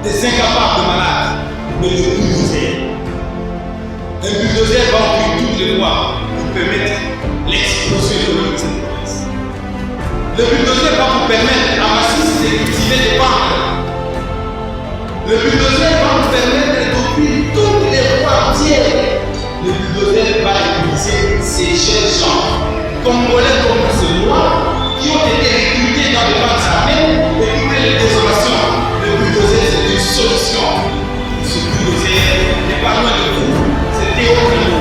des incapables de malades, mais le bulldozer. Un bulldozer va ouvrir toutes les voies pour permettre l'explosion économique de cette province. Le bulldozer va vous permettre à Massis de cultiver des banques. Le bulldozer va vous permettre d'ouvrir toutes les voies entières. Le bulldozer va utiliser ces jeunes gens, congolais comme musulmans, qui ont été recrutés dans les bandes armées et qui créent les désolations. Le bulldozer, c'est une solution. Ce bulldozer n'est pas loin de vous, c'est Théo Bilo.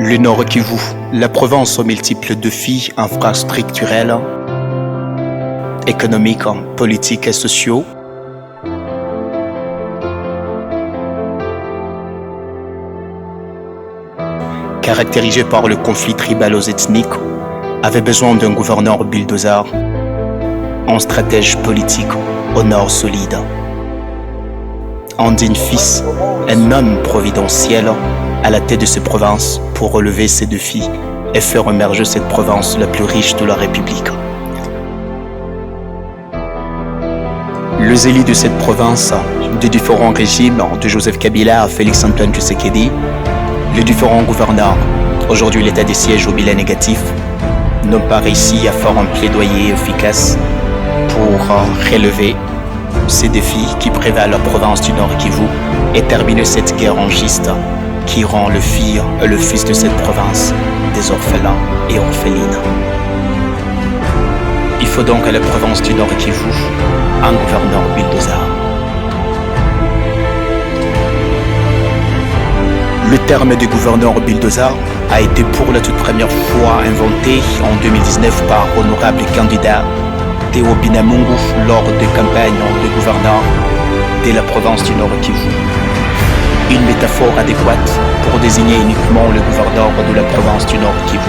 Le Nord Kivu, la province aux multiples défis infrastructurels, économiques, politiques et sociaux, caractérisé par le conflit tribalo-ethnique, avait besoin d'un gouverneur bulldozer, un stratège politique au nord solide, un digne fils, un homme providentiel à la tête de ces provinces pour relever ces défis et faire émerger cette province la plus riche de la République. Les élus de cette province, des différents régimes, de Joseph Kabila à Félix-Antoine Tshisekedi, les différents gouverneurs, aujourd'hui l'état des sièges au bilan négatif, n'ont pas réussi à faire un plaidoyer efficace pour relever ces défis qui prévalent la province du Nord Kivu et terminer cette guerre angiste qui rend le fils de cette province des orphelins et orphelines. Il faut donc à la province du Nord Kivu un gouverneur bulldozer. Le terme de gouverneur bulldozer a été pour la toute première fois inventé en 2019 par honorable candidat Théo Binamungu lors des campagnes de gouverneur de la province du Nord Kivu. Une métaphore adéquate pour désigner uniquement le gouverneur de la province du Nord Kivu.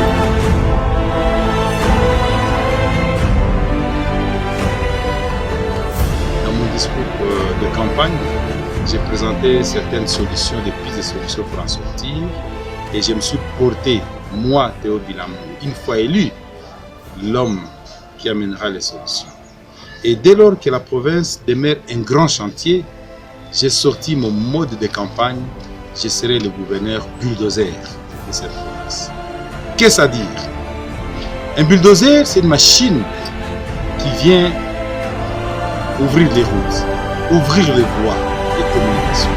Dans mon discours de campagne, j'ai présenté certaines solutions, des pistes de solutions pour en sortir, et je me suis porté, moi, Théo Binamungu, une fois élu, l'homme qui amènera les solutions. Et dès lors que la province demeure un grand chantier, j'ai sorti mon mode de campagne, je serai le gouverneur bulldozer de cette province. Qu'est-ce à dire? Un bulldozer, c'est une machine qui vient ouvrir les routes, ouvrir les voies de communication.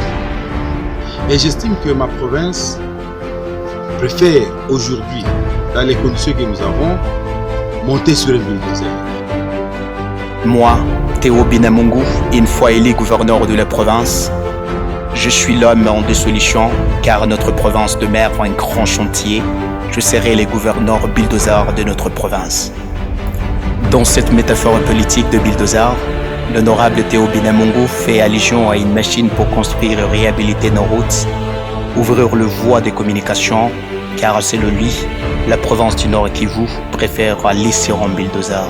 Et j'estime que ma province préfère aujourd'hui, dans les conditions que nous avons, monter sur un bulldozer. Moi, Théo Binamungu, une fois élu gouverneur de la province, je suis l'homme en des solutions, car notre province demeure un grand chantier. Je serai le gouverneur bulldozer de notre province. Dans cette métaphore politique de bulldozer, l'honorable Théo Binamungu fait allusion à une machine pour construire et réhabiliter nos routes, ouvrir le voie de communication, car selon lui, la province du Nord Kivu préfère laisser en bulldozer.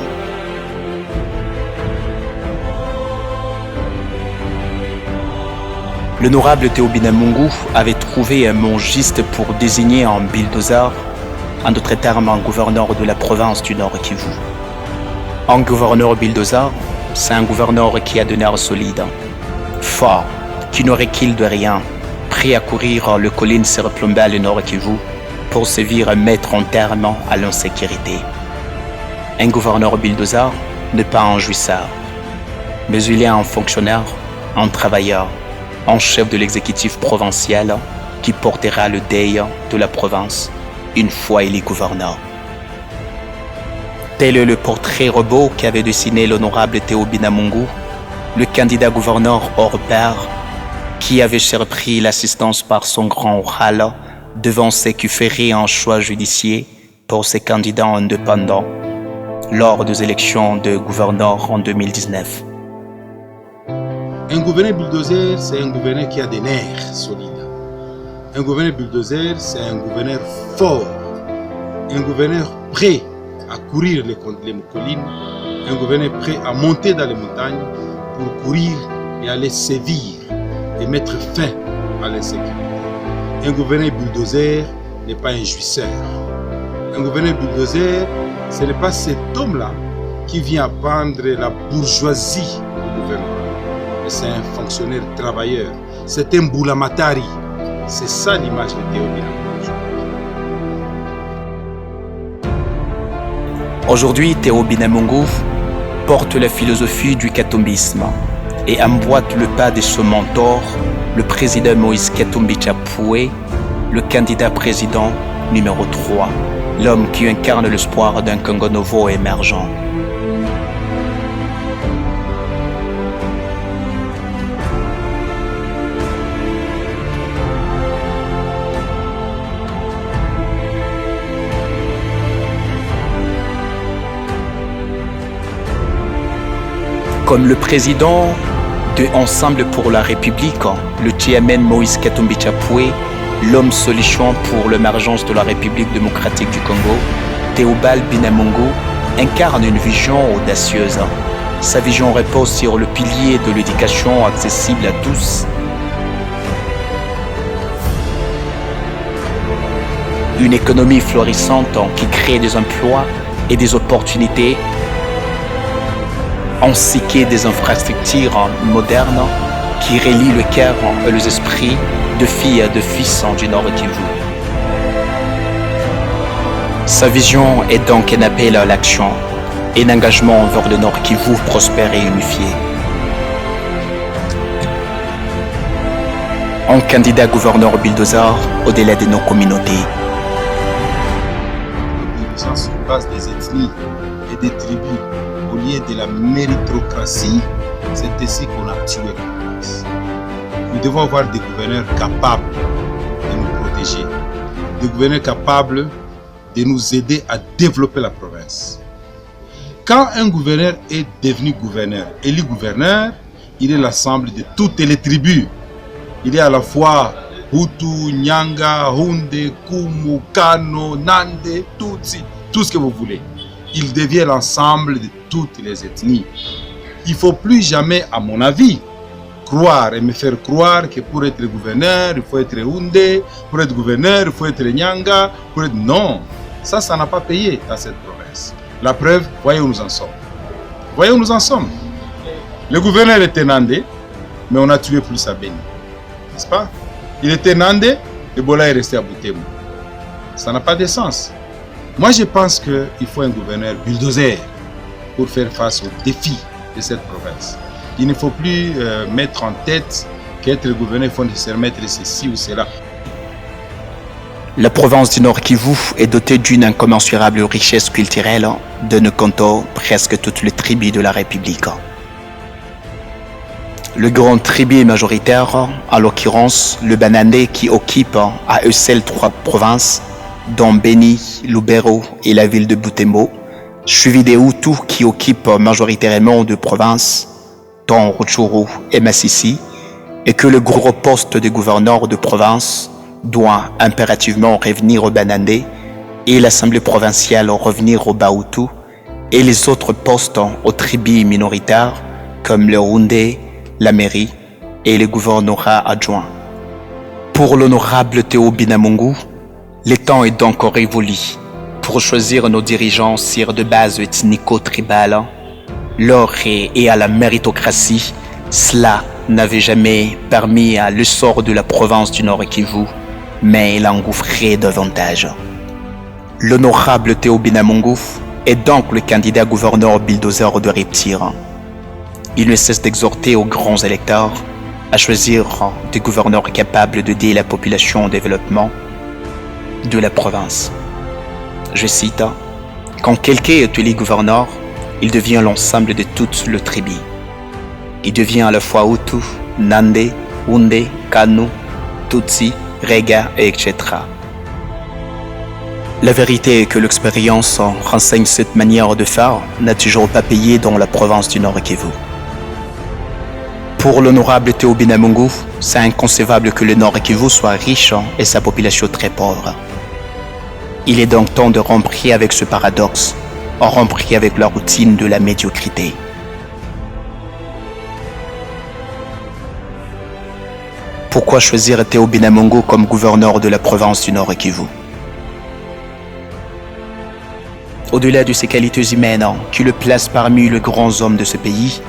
L'honorable Théo Binamungu avait trouvé un mot juste pour désigner un bulldozer, en d'autres termes un gouverneur de la province du Nord Kivu. Un gouverneur bulldozer, c'est un gouverneur qui a de nerfs solides, fort, qui ne recule de rien, prêt à courir les collines se replomber à le Nord Kivu pour sévir et mettre un terme à l'insécurité. Un gouverneur bulldozer n'est pas un jouisseur, mais il est un fonctionnaire, un travailleur, un chef de l'exécutif provincial qui portera le deuil de la province une fois il est gouverneur. Tel est le portrait robot qu'avait dessiné l'honorable Théo Binamungu, le candidat gouverneur hors pair, qui avait surpris l'assistance par son grand oral devant ceux qui feraient un choix judiciaire pour ses candidats indépendants lors des élections de gouverneur en 2019. Un gouverneur bulldozer, c'est un gouverneur qui a des nerfs solides. Un gouverneur bulldozer, c'est un gouverneur fort. Un gouverneur prêt à courir les collines. Un gouverneur prêt à monter dans les montagnes pour courir et aller sévir et mettre fin à l'insécurité. Un gouverneur bulldozer n'est pas un jouisseur. Un gouverneur bulldozer, ce n'est pas cet homme-là qui vient prendre la bourgeoisie au gouvernement. Mais c'est un fonctionnaire travailleur. C'est un boulamatari. C'est ça l'image de Théo Binamungu. Aujourd'hui, Théo Binamungu porte la philosophie du katombisme et emboîte le pas de son mentor, le président Moïse Katumbi Chapwe, le candidat président numéro 3, l'homme qui incarne l'espoir d'un Congo nouveau émergent. Comme le président de Ensemble pour la République, le chairman Moïse Katumbi Chapwe, l'homme solution pour l'émergence de la République démocratique du Congo, Théobald Binamungu incarne une vision audacieuse. Sa vision repose sur le pilier de l'éducation accessible à tous. Une économie florissante qui crée des emplois et des opportunités, ainsi que des infrastructures modernes qui relient le cœur et les esprits de filles et de fils du Nord Kivu. Sa vision est donc un appel à l'action et un engagement envers le Nord Kivu prospère et unifié. Un candidat gouverneur bulldozer au-delà de nos communautés. Les gens sur base des ethnies et des tribus, au lieu de la méritocratie, c'est ainsi qu'on a tué la province. Nous devons avoir des gouverneurs capables de nous protéger, des gouverneurs capables de nous aider à développer la province. Quand un gouverneur est devenu gouverneur, élu gouverneur, il est l'ensemble de toutes les tribus. Il est à la fois Hutu, Nyanga, Hunde, Kumu, Kano, Nande, Tutsi, tout ce que vous voulez. Il devient l'ensemble de toutes les ethnies. Il ne faut plus jamais, à mon avis, croire et me faire croire que pour être gouverneur, il faut être Hunde, pour être gouverneur, il faut être Nyanga, pour être... Non, ça n'a pas payé dans cette province. La preuve, voyez où nous en sommes. Voyez où nous en sommes. Le gouverneur était Nandé, mais on a tué plus à Béni. N'est-ce pas? Il était Nandé, Ebola est resté à Butembo. Ça n'a pas de sens. Moi, je pense qu'il faut un gouverneur bulldozer pour faire face aux défis de cette province. Il ne faut plus mettre en tête qu'être gouverneur, il faut nécessairement mettre ceci ou cela. La province du Nord Kivu est dotée d'une incommensurable richesse culturelle de ne comptant presque toutes les tribus de la République. Le grand tribu majoritaire, en l'occurrence le Banandé qui occupe à eux seuls 3 provinces, dont Béni, Lubero et la ville de Butembo, suivi des Hutus qui occupent majoritairement 2 provinces, dont Rutshuru et Masisi, et que le gros poste de gouverneur de province doit impérativement revenir au Banandé et l'Assemblée provinciale revenir au Bahutu et les autres postes aux tribus minoritaires comme le Rundé, la mairie et le gouvernorat adjoint. Pour l'honorable Théo Binamungu, le temps est donc révolu pour choisir nos dirigeants sur de bases ethnico-tribales. L'or et à la méritocratie, cela n'avait jamais permis à l'essor de la province du Nord Kivu mais l'engouffrer davantage. L'honorable Théo Binamungu est donc le candidat gouverneur bulldozer de Rip-Tire. Il ne cesse d'exhorter aux grands électeurs à choisir des gouverneurs capables d'aider la population au développement de la province. Je cite, « Quand quelqu'un est élu gouverneur, il devient l'ensemble de toute le tribu. Il devient à la fois Hutu, Nande, Hunde, Kanu, Tutsi, Rega, etc. » La vérité est que l'expérience renseigne cette manière de faire n'a toujours pas payé dans la province du Nord Kivu. Pour l'honorable Théo Binamungu, c'est inconcevable que le Nord Kivu soit riche et sa population très pauvre. Il est donc temps de rompre avec ce paradoxe, en rompre avec la routine de la médiocrité. Pourquoi choisir Théo Binamungu comme gouverneur de la province du Nord Kivu? Au-delà de ses qualités humaines qui le placent parmi les grands hommes de ce pays,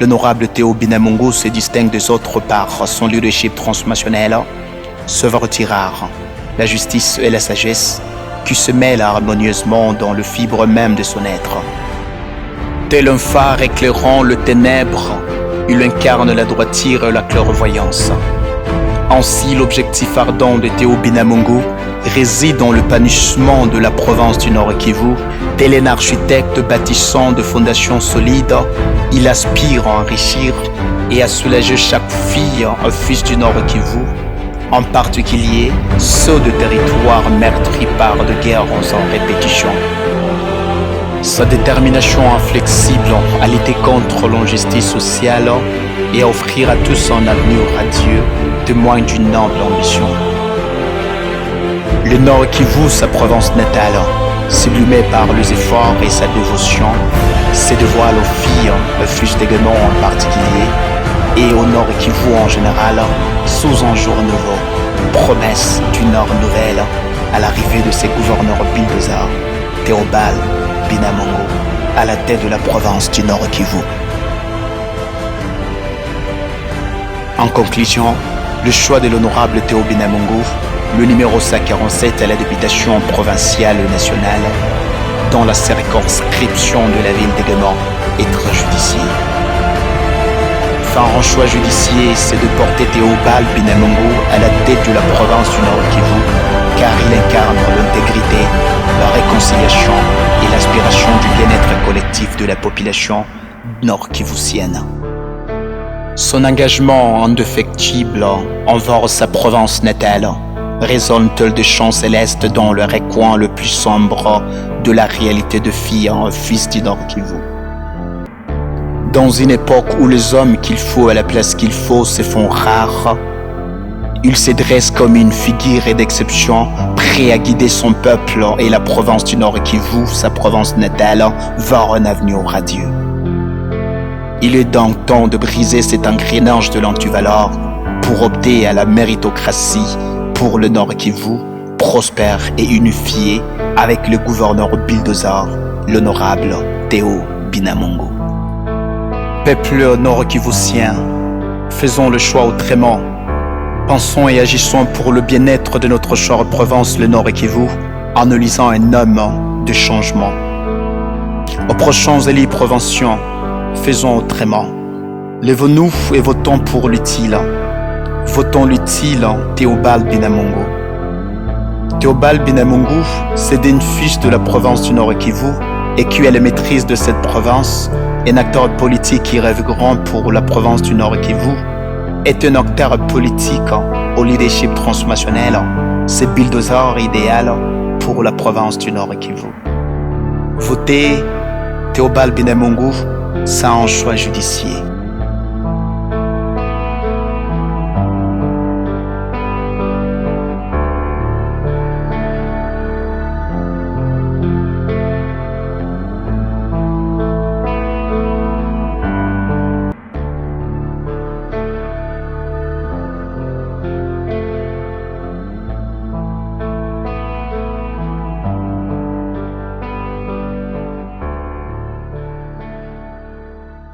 l'honorable Théo Binamungu se distingue des autres par son leadership transformationnel, sa vertu rare, la justice et la sagesse qui se mêlent harmonieusement dans le fibre même de son être. Tel un phare éclairant le ténèbre, il incarne la droiture et la clairvoyance. Ainsi, l'objectif ardent de Théo Binamungu réside dans le panissement de la province du Nord Kivu. Tel un architecte bâtissant de fondations solides, il aspire à enrichir et à soulager chaque fille et fils du Nord Kivu, en particulier ceux de territoires meurtris par de guerres en répétition. Sa détermination inflexible à lutter contre l'injustice sociale et à offrir à tous un avenir radieux témoigne d'une noble ambition. Le Nord Kivu, sa province natale, sublimée par les efforts et sa dévotion, ses devoirs aux filles, aux fils d'également en particulier, et au Nord Kivu en général, sous un jour nouveau, promesse d'une heure nouvelle à l'arrivée de ses gouverneurs bulldozer, Théobald Binamungu, à la tête de la province du Nord Kivu. En conclusion, le choix de l'honorable Théo Binamungu, le numéro 147 à la députation provinciale et nationale, dans la circonscription de la ville d'Aiguemont, est très judicieux. Faire un choix judicieux, c'est de porter Théobald Binamungu à la tête de la province du Nord Kivu, car il incarne l'intégrité, la réconciliation et l'aspiration du bien-être collectif de la population nord-kivusienne. Son engagement indéfectible envers sa province natale résonne-t-il de chants célestes dans le recoin le plus sombre de la réalité de fille en fils du Nord Kivu. Dans une époque où les hommes qu'il faut à la place qu'il faut se font rares, il se dresse comme une figure d'exception, prêt à guider son peuple et la province du Nord Kivu, sa province natale, vers un avenir radieux. Il est donc temps de briser cet engrenage de l'antivaleur pour opter à la méritocratie pour le Nord Kivu, prospère et unifié avec le gouverneur bulldozer, l'honorable Théo Binamungu. Peuple nord-kivusien, faisons le choix autrement. Pensons et agissons pour le bien-être de notre chère province, le Nord Kivu, en élisant un homme de changement. Aux prochains élus provinciaux, faisons autrement. Lèvons-nous et votons pour l'utile. Votons l'utile Théobald Binamungu. Théobald Binamungu, c'est une fils de la province du Nord Kivu et qui a la maîtrise de cette province, un acteur politique qui rêve grand pour la province du Nord Kivu, est un acteur politique au leadership transformationnel, c'est bulldozer idéal pour la province du Nord Kivu. Votez Théobald Binamungu, c'est un choix judiciaire.